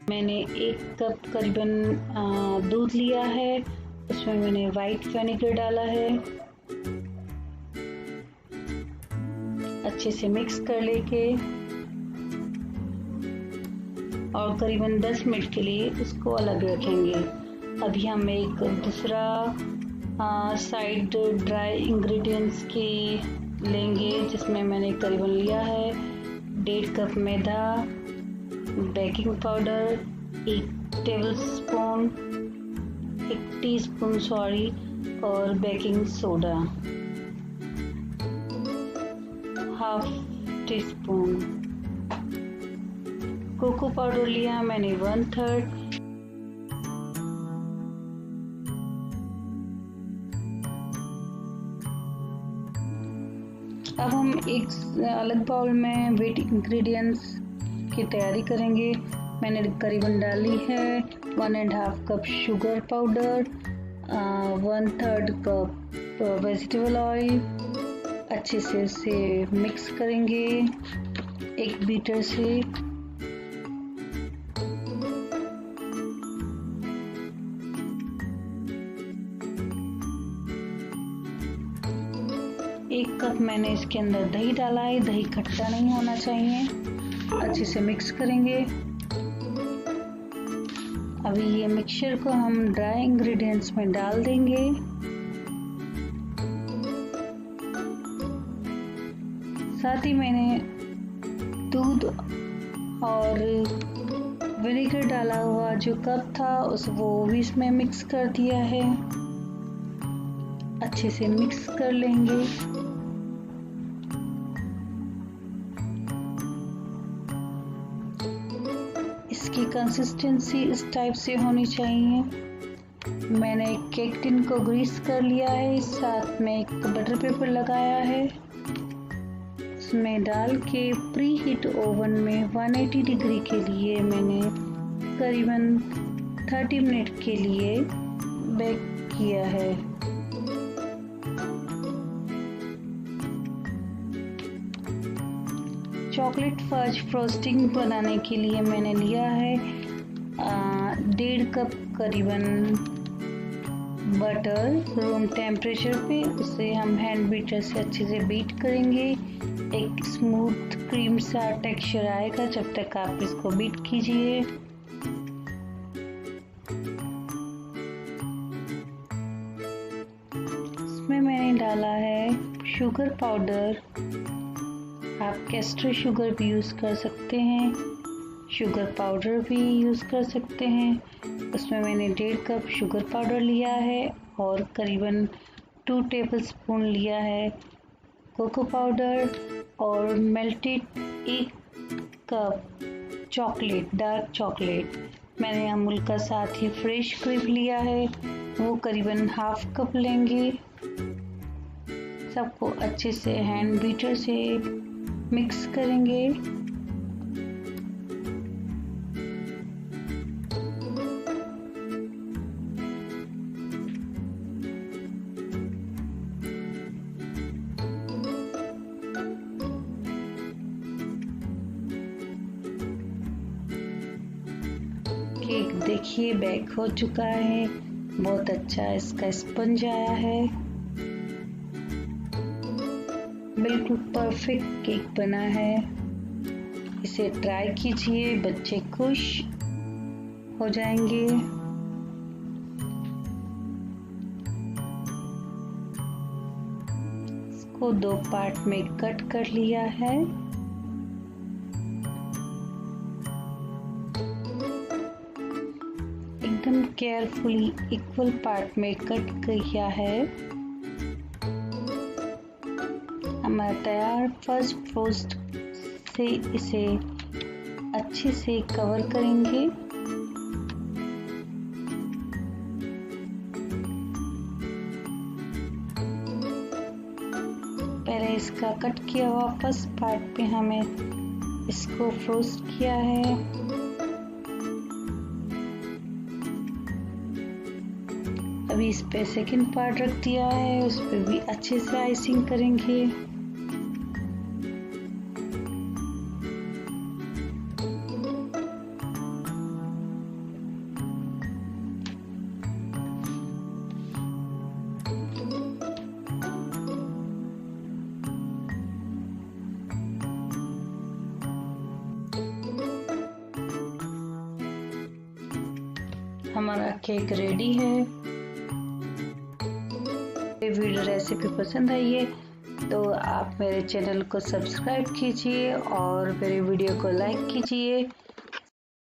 मैंने 1 कप करीबन दूध लिया है, उसमें मैंने वाइट विनेगर डाला है। अच्छे से मिक्स कर लेके और करीबन 10 मिनट के लिए इसको अलग रखेंगे। अभी हम एक दूसरा साइड ड्राई इंग्रेडिएंट्स की लेंगे, जिसमें मैंने करीबन लिया है 1.5 कप मैदा, बेकिंग पाउडर 1 टीस्पून और baking soda 1/2 teaspoon. Cocoa powder लिया मैंने 1/3। अब हम एक अलग बाउल में वेट इंग्रेडिएंट्स की तैयारी करेंगे। मैंने करीबन डाली है 1.5 cup sugar powder, 1/3 cup vegetable oil. अच्छे से इसे मिक्स करेंगे एक बीटर से। एक कप मैंने इसके अंदर दही डाला है, दही खट्टा नहीं होना चाहिए। अच्छे से मिक्स करेंगे। अभी ये मिक्सचर को हम ड्राई इंग्रेडिएंट्स में डाल देंगे। साथ ही मैंने दूध और विनेगर डाला हुआ जो कप था वो भी इसमें मिक्स कर दिया है। अच्छे से मिक्स कर लेंगे। इसकी कंसिस्टेंसी इस टाइप से होनी चाहिए। मैंने केक टिन को ग्रीस कर लिया है, साथ में एक बटर पेपर लगाया है। उसमें डाल के प्री हीट ओवन में 180 डिग्री के लिए मैंने करीबन 30 मिनट के लिए बेक किया है। चॉकलेट फज फ्रोस्टिंग बनाने के लिए मैंने लिया है 1.5 कप करीबन बटर रूम टेम्परेचर पे। उसे हम हैंड बीटर से अच्छे से बीट करेंगे। एक स्मूथ क्रीम सा टेक्सचर आएगा जब तक आप इसको बीट कीजिए। इसमें मैंने डाला है शुगर पाउडर। आप कैस्टर शुगर भी यूज़ कर सकते हैं, शुगर पाउडर भी यूज़ कर सकते हैं। उसमें मैंने 1.5 कप शुगर पाउडर लिया है और करीबन 2 टेबलस्पून लिया है कोको पाउडर और melted 1 cup chocolate, dark chocolate. मैंने अमूल का साथ ही फ्रेश क्रीम लिया है, वो करीबन 1/2 कप लेंगे। सबको अच्छे से हैंड बीटर से मिक्स करेंगे। केक देखिए बेक हो चुका है, बहुत अच्छा इसका स्पंज आया है। बिल्कुल परफेक्ट केक बना है। इसे ट्राई कीजिए, बच्चे खुश हो जाएंगे। इसको 2 पार्ट में कट कर लिया है। एकदम केयरफुली इक्वल पार्ट में कट किया है। हमारा तैयार फर्स्ट फ्रोस्ट से इसे अच्छे से कवर करेंगे। पहले इसका कट किया हुआ फर्स्ट पार्ट पे हमें इसको फ्रोस्ट किया है। अभी इस पे सेकंड पार्ट रख दिया है, उस पे भी अच्छे से आइसिंग करेंगे। हमारा केक रेडी है। वीडियो रेसिपी पसंद आई है तो आप मेरे चैनल को सब्सक्राइब कीजिए और मेरे वीडियो को लाइक कीजिए।